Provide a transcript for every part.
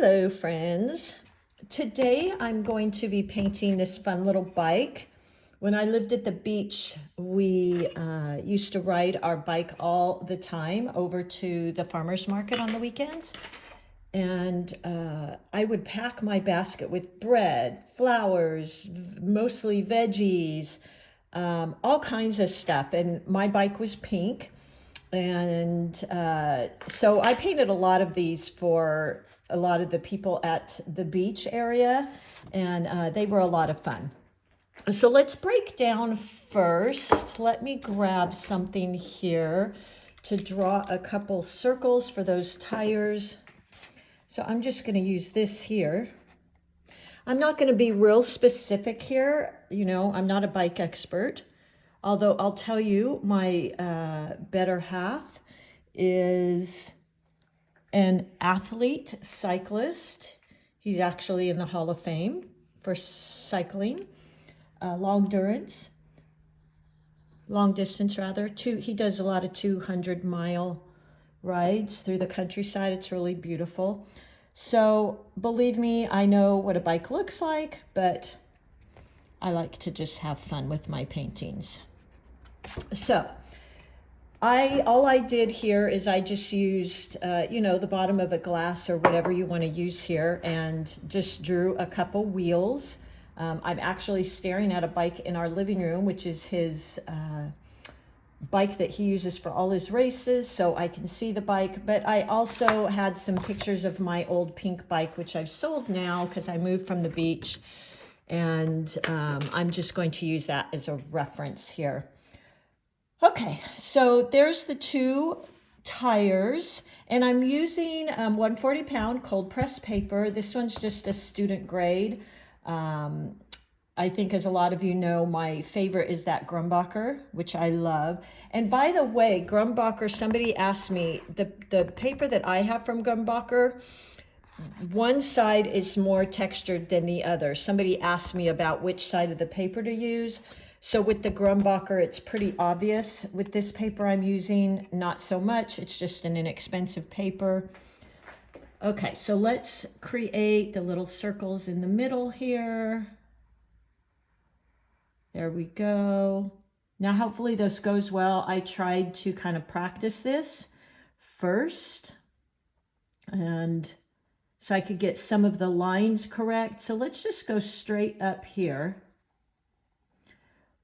Hello friends. Today I'm going to be painting this fun little bike. When I lived at the beach, we used to ride our bike all the time over to the farmer's market on the weekends. And I would pack my basket with bread, flowers, mostly veggies, all kinds of stuff. And my bike was pink. And so I painted a lot of these for a lot of the people at the beach area, and they were a lot of fun. So let's break down first. Let me grab something here to draw a couple circles for those tires. So I'm just going to use this here. I'm not going to be real specific here. You know, I'm not a bike expert. Although I'll tell you, my better half is an athlete cyclist. He's actually in the Hall of Fame for cycling, long distance rather. He does a lot of 200-mile rides through the countryside. It's really beautiful. So believe me, I know what a bike looks like, but I like to just have fun with my paintings. So all I did here is I just used, the bottom of a glass or whatever you want to use here, and just drew a couple wheels. I'm actually staring at a bike in our living room, which is his bike that he uses for all his races, so I can see the bike. But I also had some pictures of my old pink bike, which I've sold now because I moved from the beach, and I'm just going to use that as a reference here. Okay, so there's the two tires, and I'm using 140-pound cold press paper. This one's just a student grade. I think, as a lot of you know, my favorite is that Grumbacher, which I love. And by the way, Grumbacher, somebody asked me, the paper that I have from Grumbacher, one side is more textured than the other. Somebody asked me about which side of the paper to use. So with the Grumbacher, it's pretty obvious. With this paper I'm using, not so much. It's just an inexpensive paper. Okay, so let's create the little circles in the middle here. There we go. Now, hopefully this goes well. I tried to kind of practice this first, and so I could get some of the lines correct. So let's just go straight up here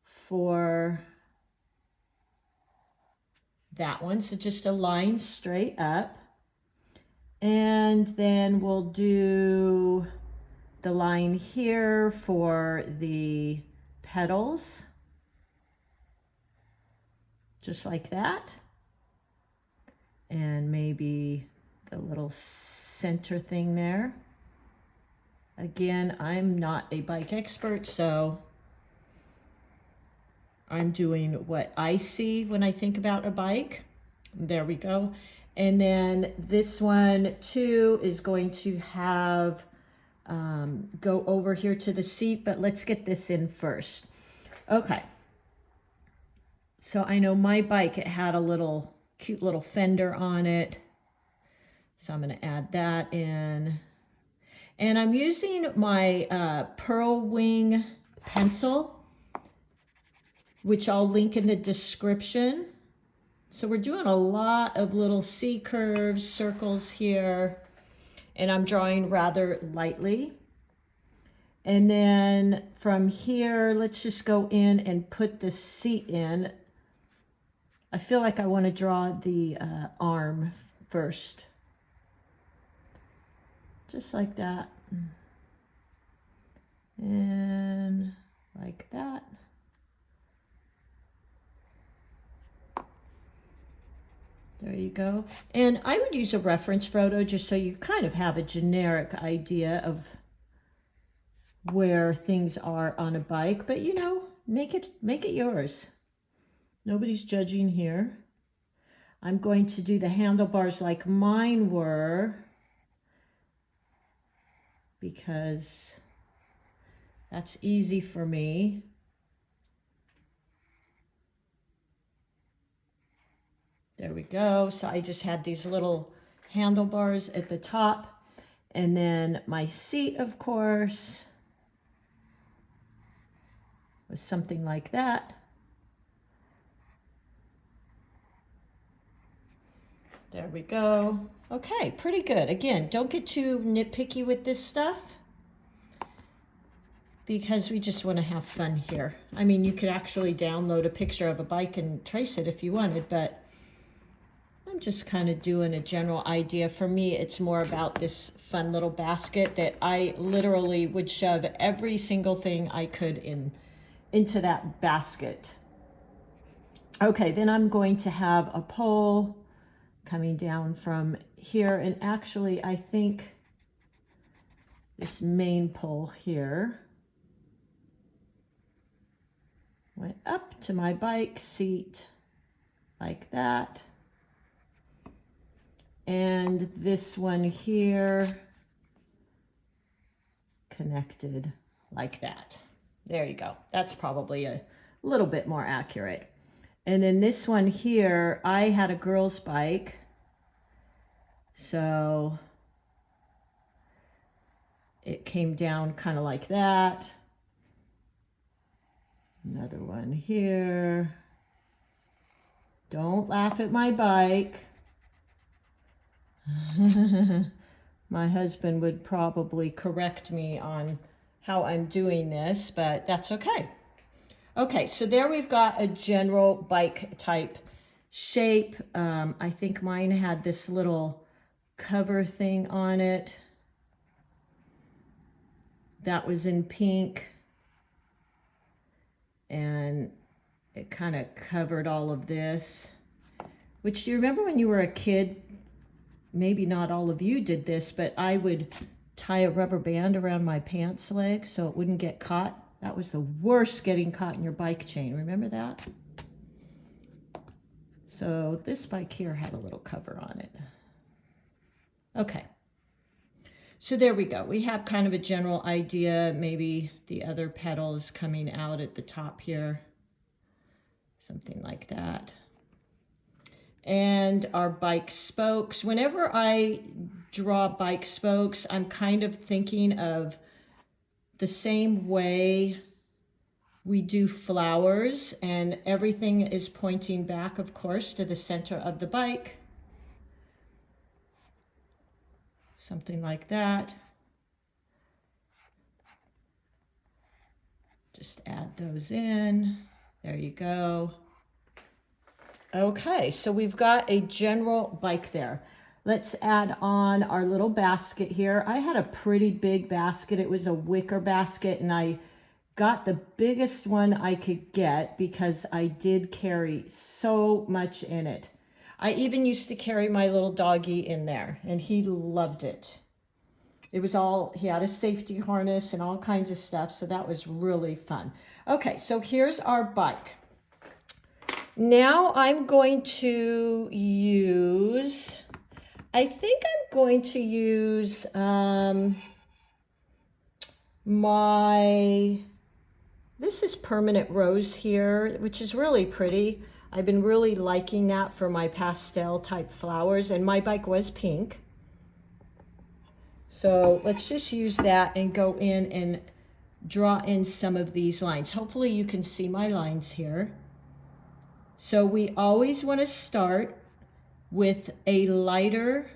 for that one. So just a line straight up. And then we'll do the line here for the petals. Just like that. And maybe the little center thing there. Again, I'm not a bike expert, so I'm doing what I see when I think about a bike. There we go. And then this one too is going to have go over here to the seat, but let's get this in first. Okay. So I know my bike, it had a cute little fender on it. So I'm going to add that in. And I'm using my Pearl Wing pencil, which I'll link in the description. So we're doing a lot of little C curves, circles here, and I'm drawing rather lightly. And then from here, let's just go in and put the seat in. I feel like I want to draw the arm first. Just like that. And like that. There you go. And I would use a reference photo just so you kind of have a generic idea of where things are on a bike, but make it yours. Nobody's judging here. I'm going to do the handlebars like mine were, because that's easy for me. There we go. So I just had these little handlebars at the top, And then my seat, of course, was something like that. There we go. Okay, pretty good. Again, don't get too nitpicky with this stuff because we just want to have fun here. I mean, you could actually download a picture of a bike and trace it if you wanted, but I'm just kind of doing a general idea. For me, it's more about this fun little basket that I literally would shove every single thing I could into that basket. Okay, then I'm going to have a pole coming down from here, and actually I think this main pole here went up to my bike seat like that, and this one here connected like that. There you go. That's probably a little bit more accurate. And then this one here, I had a girl's bike, so it came down kind of like that. Another one here. Don't laugh at my bike. My husband would probably correct me on how I'm doing this, but that's okay. Okay, so there we've got a general bike type shape. I think mine had this little cover thing on it. That was in pink. And it kind of covered all of this. Which, do you remember when you were a kid? Maybe not all of you did this, but I would tie a rubber band around my pants leg so it wouldn't get caught. That was the worst, getting caught in your bike chain. Remember that? So this bike here had a little cover on it. Okay. So there we go. We have kind of a general idea. Maybe the other petals coming out at the top here. Something like that. And our bike spokes. Whenever I draw bike spokes, I'm kind of thinking of the same way we do flowers, and everything is pointing back, of course, to the center of the bike. Something like that. Just add those in. There you go. Okay, so we've got a general bike there. Let's add on our little basket here. I had a pretty big basket. It was a wicker basket, and I got the biggest one I could get because I did carry so much in it. I even used to carry my little doggy in there, and he loved it. It was all, he had a safety harness and all kinds of stuff, so that was really fun. Okay, so here's our bike. Now I'm going to use, I think I'm going to use this is permanent rose here, which is really pretty. I've been really liking that for my pastel type flowers, and my bike was pink. So let's just use that and go in and draw in some of these lines. Hopefully you can see my lines here. So we always want to start with a lighter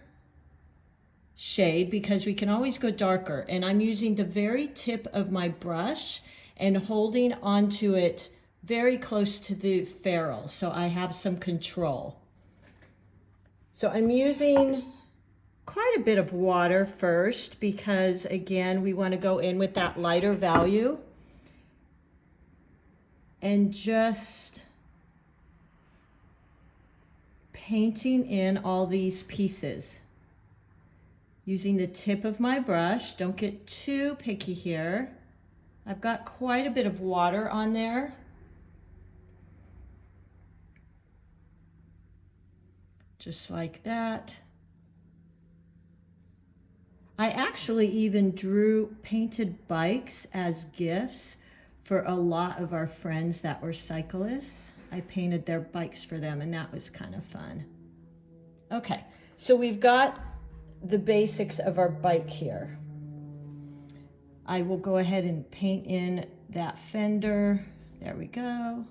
shade because we can always go darker. And I'm using the very tip of my brush and holding onto it very close to the ferrule, so I have some control. So I'm using quite a bit of water first because, again, we want to go in with that lighter value and just painting in all these pieces using the tip of my brush. Don't get too picky here. I've got quite a bit of water on there. Just like that. I actually even drew painted bikes as gifts for a lot of our friends that were cyclists. I painted their bikes for them, and that was kind of fun. Okay, so we've got the basics of our bike here. I will go ahead and paint in that fender. There we go.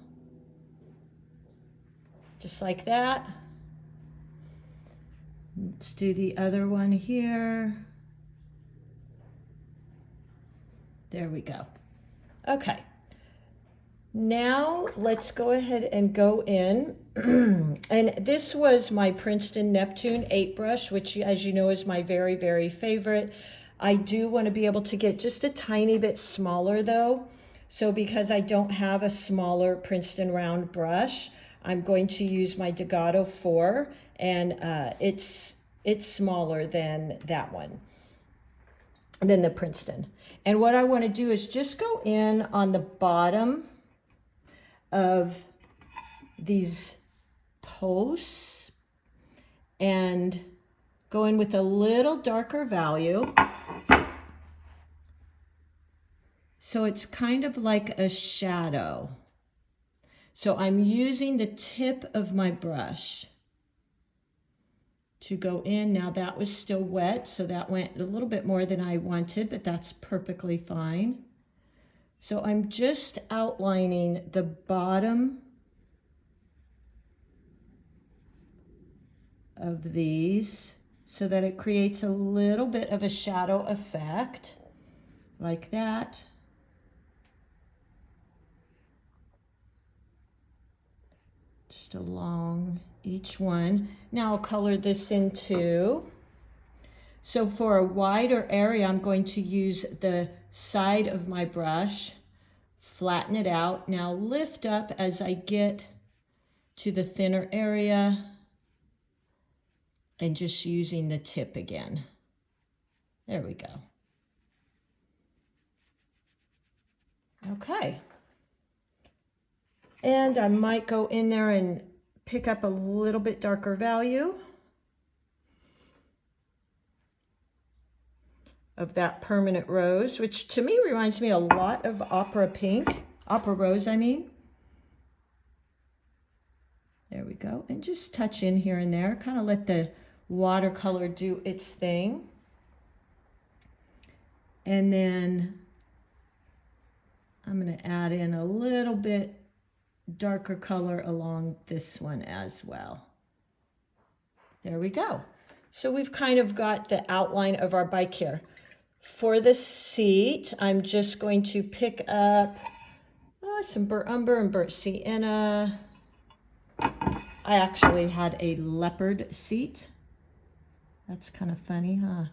Just like that. Let's do the other one here. There we go. Okay. Now let's go ahead and go in. And this was my Princeton Neptune 8 brush, which, as you know, is my very, very favorite. I do want to be able to get just a tiny bit smaller though. So because I don't have a smaller Princeton round brush, I'm going to use my Degato 4, and it's smaller than that one, than the Princeton. And what I want to do is just go in on the bottom of these posts and go in with a little darker value. So it's kind of like a shadow. So I'm using the tip of my brush to go in. Now that was still wet, so that went a little bit more than I wanted, but that's perfectly fine. So I'm just outlining the bottom of these so that it creates a little bit of a shadow effect, like that. Just along each one. Now I'll color this in too. So for a wider area, I'm going to use the side of my brush, flatten it out. Now lift up as I get to the thinner area and just using the tip again. There we go. Okay. And I might go in there and pick up a little bit darker value of that permanent rose, which to me reminds me a lot of opera rose, I mean. There we go. And just touch in here and there, kind of let the watercolor do its thing. And then I'm going to add in a little bit darker color along this one as well. There we go. So we've kind of got the outline of our bike here. For the seat, I'm just going to pick up some burnt umber and burnt sienna. I actually had a leopard seat. That's kind of funny, huh?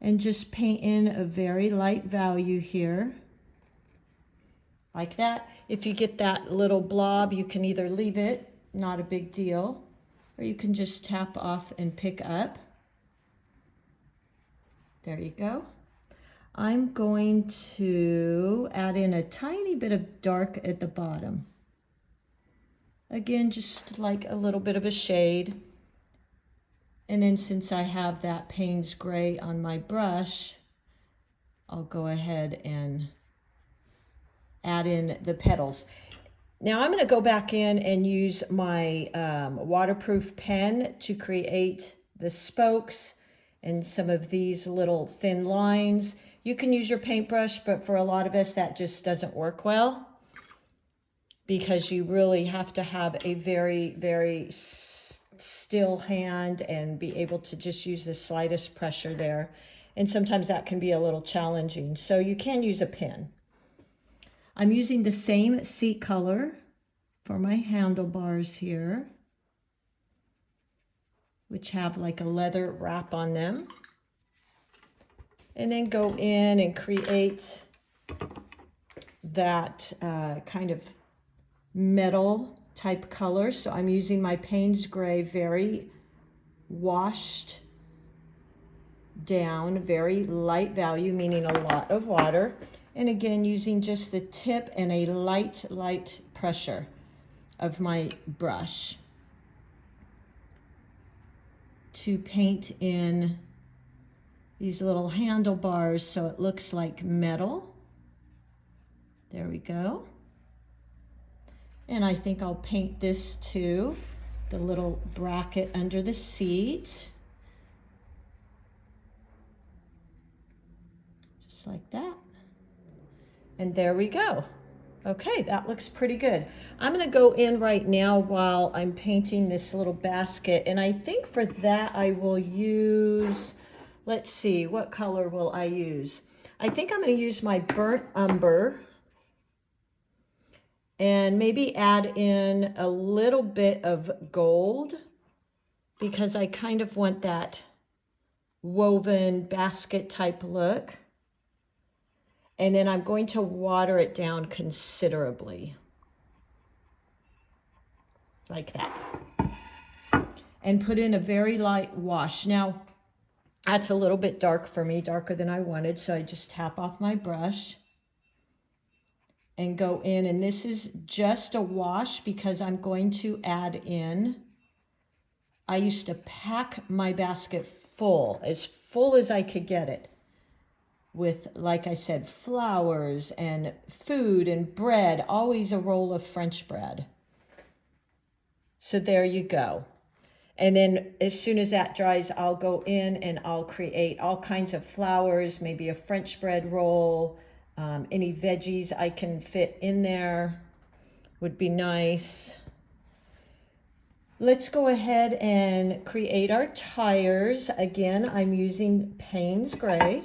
And just paint in a very light value here, like that. If you get that little blob, you can either leave it, not a big deal, or you can just tap off and pick up. There you go. I'm going to add in a tiny bit of dark at the bottom. Again, just like a little bit of a shade. And then since I have that Payne's gray on my brush, I'll go ahead and add in the petals. Now I'm going to go back in and use my waterproof pen to create the spokes and some of these little thin lines. You can use your paintbrush, but for a lot of us that just doesn't work well because you really have to have a very, very still hand and be able to just use the slightest pressure there. And sometimes that can be a little challenging. So you can use a pen. I'm using the same seat color for my handlebars here, which have like a leather wrap on them. And then go in and create that kind of metal type color. So I'm using my Payne's gray, very washed down, very light value, meaning a lot of water. And again, using just the tip and a light pressure of my brush to paint in these little handlebars so it looks like metal. There we go. And I think I'll paint this too, the little bracket under the seat. just like that. And there we go. Okay, that looks pretty good. I'm gonna go in right now while I'm painting this little basket, and I think for that I will use, let's see, what color will I use? I think I'm gonna use my burnt umber and maybe add in a little bit of gold because I kind of want that woven basket type look. And then I'm going to water it down considerably. Like that. And put in a very light wash. Now, that's a little bit dark for me, darker than I wanted. So I just tap off my brush and go in. And this is just a wash because I'm going to add in. I used to pack my basket full as I could get it, with, like I said, flowers and food and bread, always a roll of French bread. So there you go. And then as soon as that dries, I'll go in and I'll create all kinds of flowers, maybe a French bread roll, any veggies I can fit in there would be nice. Let's go ahead and create our tires. Again, I'm using Payne's Gray.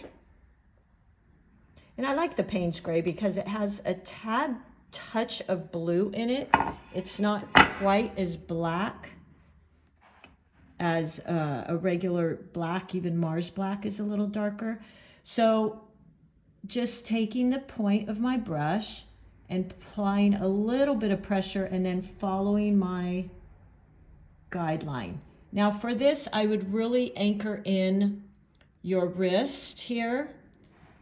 And I like the Payne's Gray because it has a tad touch of blue in it. It's not quite as black as a regular black. Even Mars Black is a little darker. So just taking the point of my brush and applying a little bit of pressure and then following my guideline. Now for this, I would really anchor in your wrist here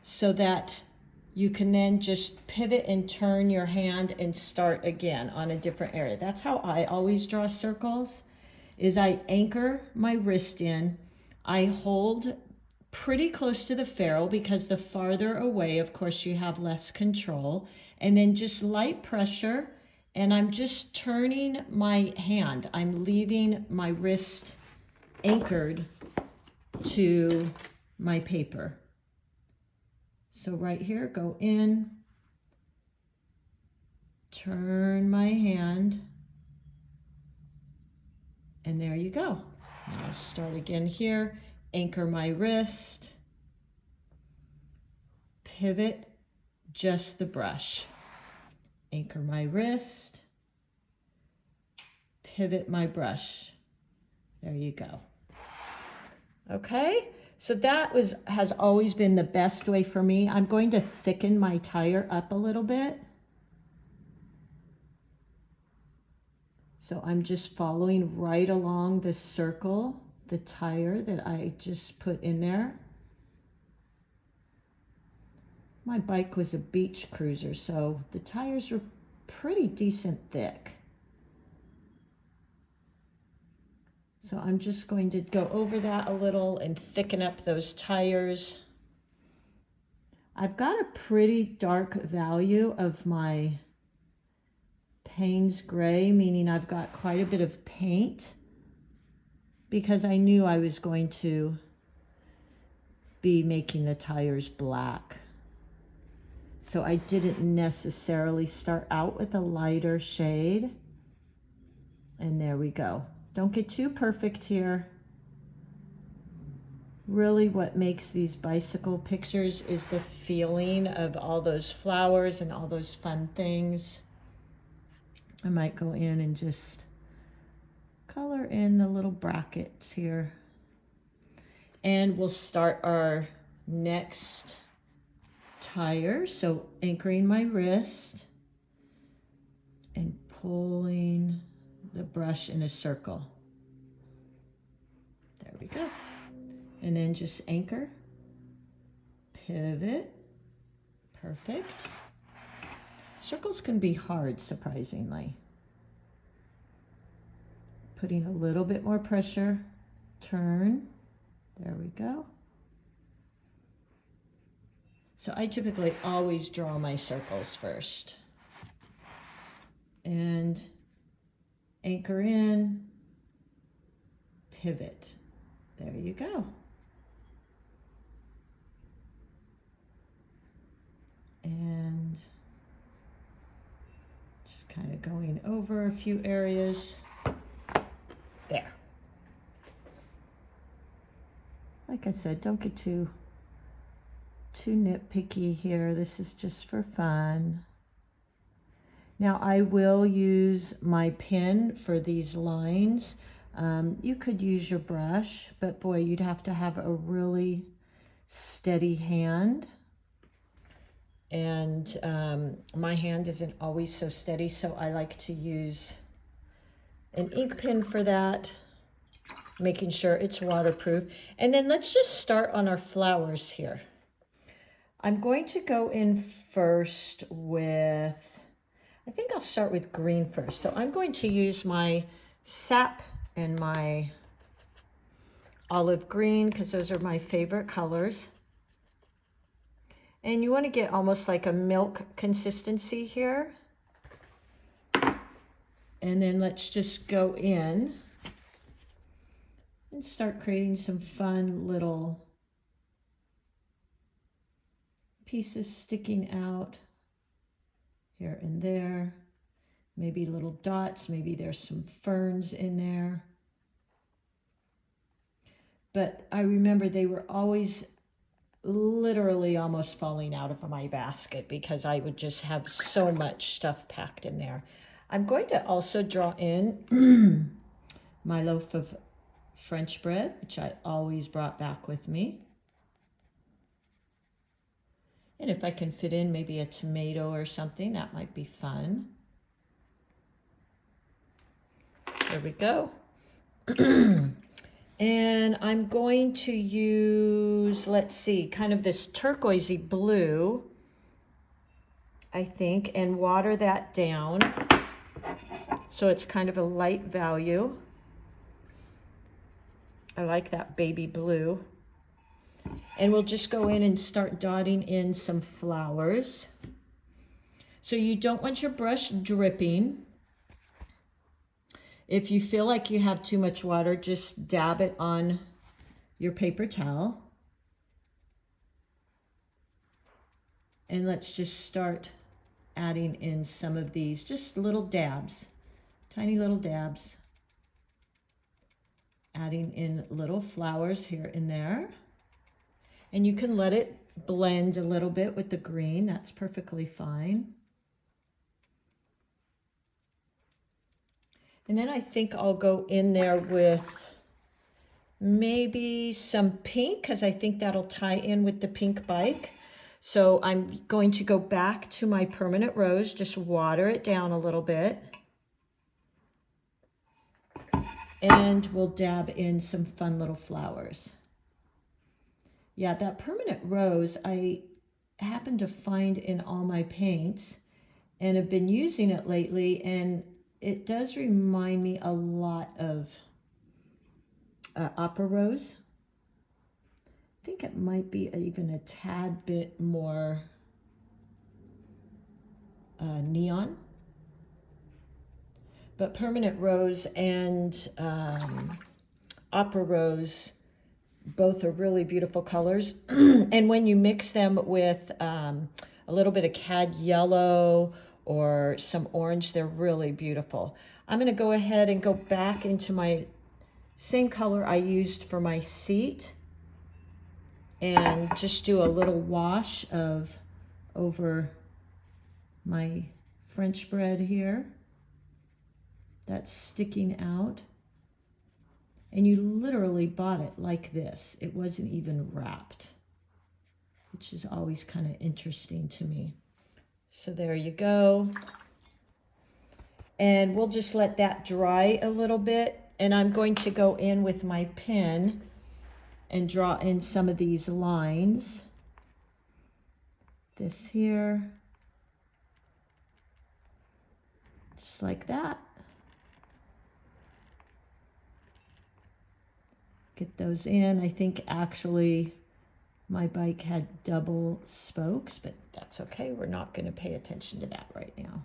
so that you can then just pivot and turn your hand and start again on a different area. That's how I always draw circles, is I anchor my wrist in. I hold pretty close to the ferrule because the farther away, of course, you have less control. And then just light pressure, and I'm just turning my hand. I'm leaving my wrist anchored to my paper. So right here, go in, turn my hand, and there you go. Now I'll start again here, anchor my wrist, pivot just the brush, anchor my wrist, pivot my brush. There you go. Okay. So that has always been the best way for me. I'm going to thicken my tire up a little bit. So I'm just following right along the circle, the tire that I just put in there. My bike was a beach cruiser, so the tires were pretty decent thick. So I'm just going to go over that a little and thicken up those tires. I've got a pretty dark value of my Payne's Gray, meaning I've got quite a bit of paint because I knew I was going to be making the tires black. So I didn't necessarily start out with a lighter shade. And there we go. Don't get too perfect here. Really what makes these bicycle pictures is the feeling of all those flowers and all those fun things. I might go in and just color in the little brackets here. And we'll start our next tire. So anchoring my wrist and pulling the brush in a circle. There we go. And then just anchor, pivot, perfect. Circles can be hard, surprisingly. Putting a little bit more pressure, turn, there we go. So I typically always draw my circles first. And anchor in, pivot. There you go. kind of going over a few areas. There. Like I said, don't get too nitpicky here. This is just for fun. Now I will use my pen for these lines. You could use your brush, but boy, you'd have to have a really steady hand. And my hand isn't always so steady, so I like to use an ink pen for that, making sure it's waterproof. And then let's just start on our flowers here. I'm going to go in first with, I think I'll start with green first. So I'm going to use my sap and my olive green because those are my favorite colors. And you want to get almost like a milk consistency here. And then let's just go in and start creating some fun little pieces sticking out here and there. Maybe little dots, maybe there's some ferns in there. But I remember they were always literally almost falling out of my basket because I would just have so much stuff packed in there. I'm going to also draw in my loaf of French bread, which I always brought back with me. And if I can fit in maybe a tomato or something, that might be fun. There we go. And I'm going to use, let's see, kind of this turquoisey blue, I think, and water that down. So it's kind of a light value. I like that baby blue. And we'll just go in and start dotting in some flowers. So you don't want your brush dripping. If you feel like you have too much water, just dab it on your paper towel. And let's just start adding in some of these, just little dabs, tiny little dabs. Adding in little flowers here and there. And you can let it blend a little bit with the green. That's perfectly fine. And then I think I'll go in there with maybe some pink because I think that'll tie in with the pink bike. So I'm going to go back to my permanent rose, just water it down a little bit. And we'll dab in some fun little flowers. Yeah, that permanent rose I happened to find in all my paints and have been using it lately, and it does remind me a lot of opera rose. I think it might be even a tad bit more neon. But permanent rose and opera rose, both are really beautiful colors. And when you mix them with a little bit of cad yellow or some orange, they're really beautiful. I'm going to go ahead and go back into my same color I used for my seat and just do a little wash of over my French bread here. That's sticking out. And you literally bought it like this. It wasn't even wrapped, which is always kind of interesting to me. So there you go. And we'll just let that dry a little bit. And I'm going to go in with my pen and draw in some of these lines. This here. Just like that. Get those in. I think actually my bike had double spokes, but that's okay. We're not going to pay attention to that right now.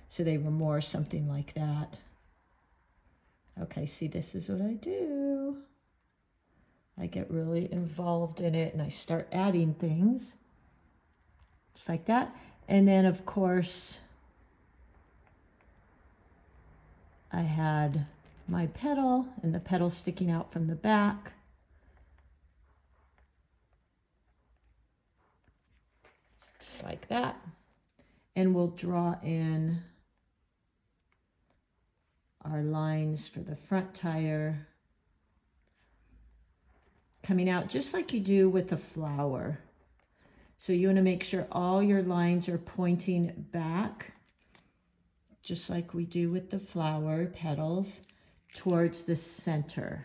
So they were more something like that. Okay, see, this is what I do. I get really involved in it and I start adding things. Just like that. And then, of course, I had my petal and the petal sticking out from the back. Just like that. And we'll draw in our lines for the front tire, coming out just like you do with the flower. So you want to make sure all your lines are pointing back, just like we do with the flower petals, towards the center.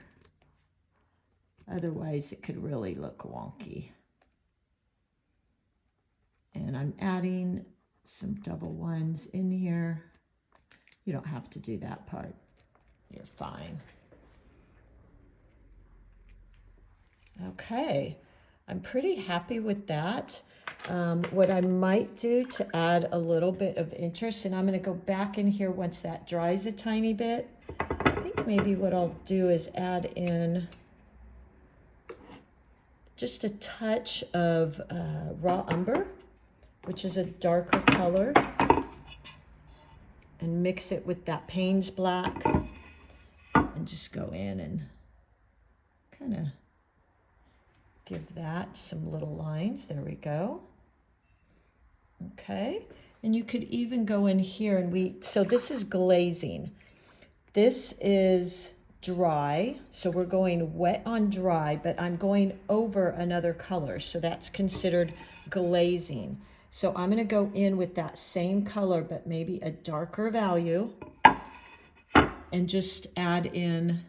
Otherwise, it could really look wonky. And I'm adding some double ones in here. You don't have to do that part. You're fine. Okay, I'm pretty happy with that. What I might do to add a little bit of interest, and I'm going to go back in here once that dries a tiny bit. I think maybe what I'll do is add in just a touch of raw umber, which is a darker color, and mix it with that Payne's black, and just go in and kind of give that some little lines. There we go. Okay, and you could even go in here and so this is glazing. This is dry, so we're going wet on dry, but I'm going over another color, so that's considered glazing. So I'm going to go in with that same color, but maybe a darker value, and just add in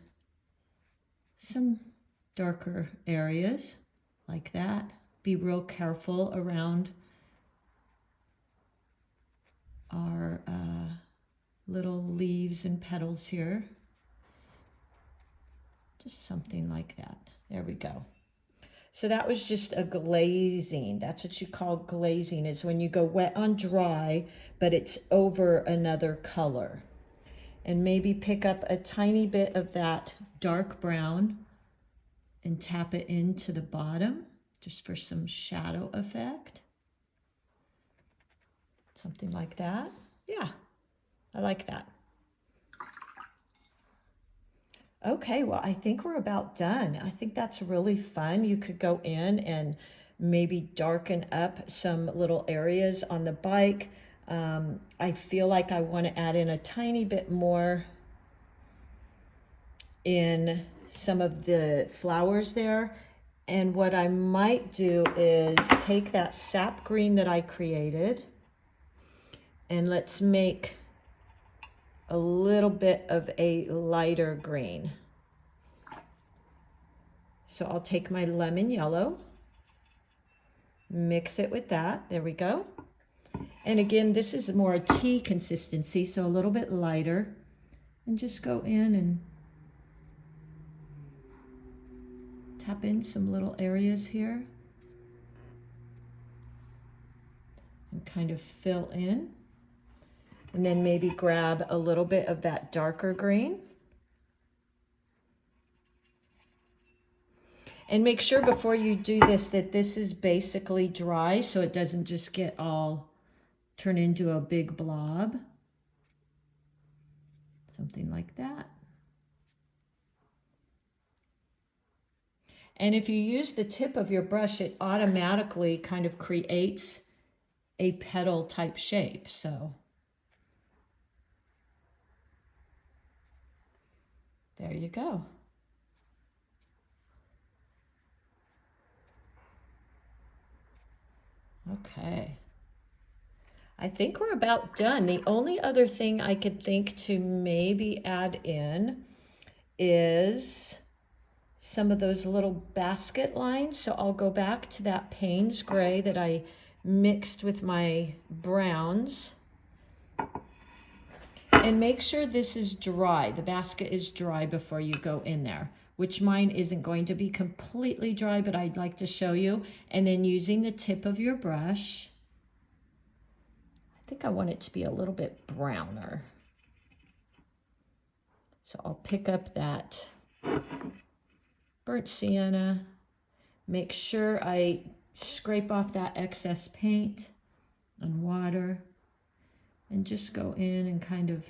some darker areas like that. Be real careful around our little leaves and petals here. Just something like that. There we go. So that was just a glazing. That's what you call glazing, is when you go wet on dry, but it's over another color. And maybe pick up a tiny bit of that dark brown and tap it into the bottom, just for some shadow effect. Something like that. Yeah, I like that. Okay, well, I think we're about done. I think that's really fun. You could go in and maybe darken up some little areas on the bike. I feel like I want to add in a tiny bit more in some of the flowers there. And what I might do is take that sap green that I created, and let's make a little bit of a lighter green. So I'll take my lemon yellow, mix it with that. There we go. And again, this is more a tea consistency, so a little bit lighter. And just go in and tap in some little areas here. And kind of fill in. And then maybe grab a little bit of that darker green. And make sure before you do this that this is basically dry, so it doesn't just get all turn into a big blob. Something like that. And if you use the tip of your brush, it automatically kind of creates a petal type shape. So there you go. Okay. I think we're about done. The only other thing I could think to maybe add in is some of those little basket lines. So I'll go back to that Payne's gray that I mixed with my browns. And make sure this is dry. The basket is dry before you go in there, which mine isn't going to be completely dry, but I'd like to show you. And then using the tip of your brush, I think I want it to be a little bit browner. So I'll pick up that burnt sienna, make sure I scrape off that excess paint and water, and just go in and kind of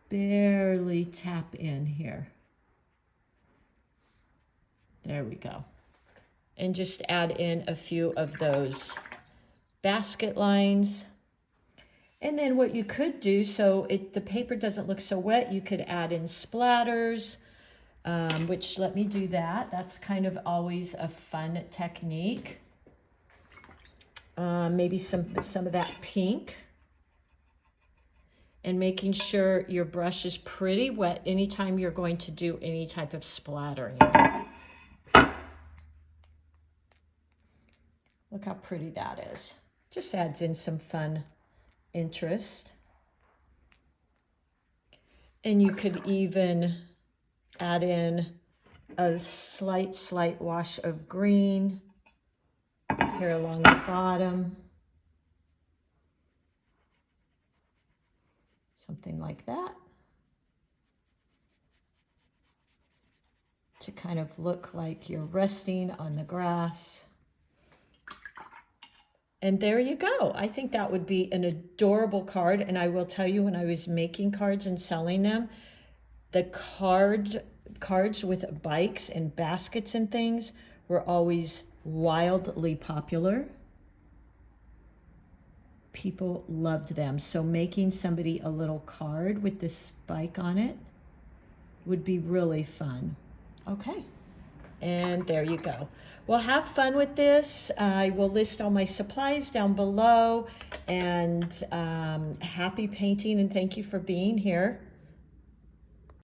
barely tap in here. There we go. And just add in a few of those basket lines. And then what you could do, so the paper doesn't look so wet, you could add in splatters, which let me do that. That's kind of always a fun technique. Maybe some of that pink. And making sure your brush is pretty wet anytime you're going to do any type of splattering. Look how pretty that is. Just adds in some fun interest. And you could even add in a slight wash of green here along the bottom. Something like that. To kind of look like you're resting on the grass. And there you go. I think that would be an adorable card. And I will tell you, when I was making cards and selling them, the cards with bikes and baskets and things were always wildly popular. People loved them. So making somebody a little card with this bike on it would be really fun. Okay. And there you go. Well, have fun with this. I will list all my supplies down below. And happy painting, and thank you for being here.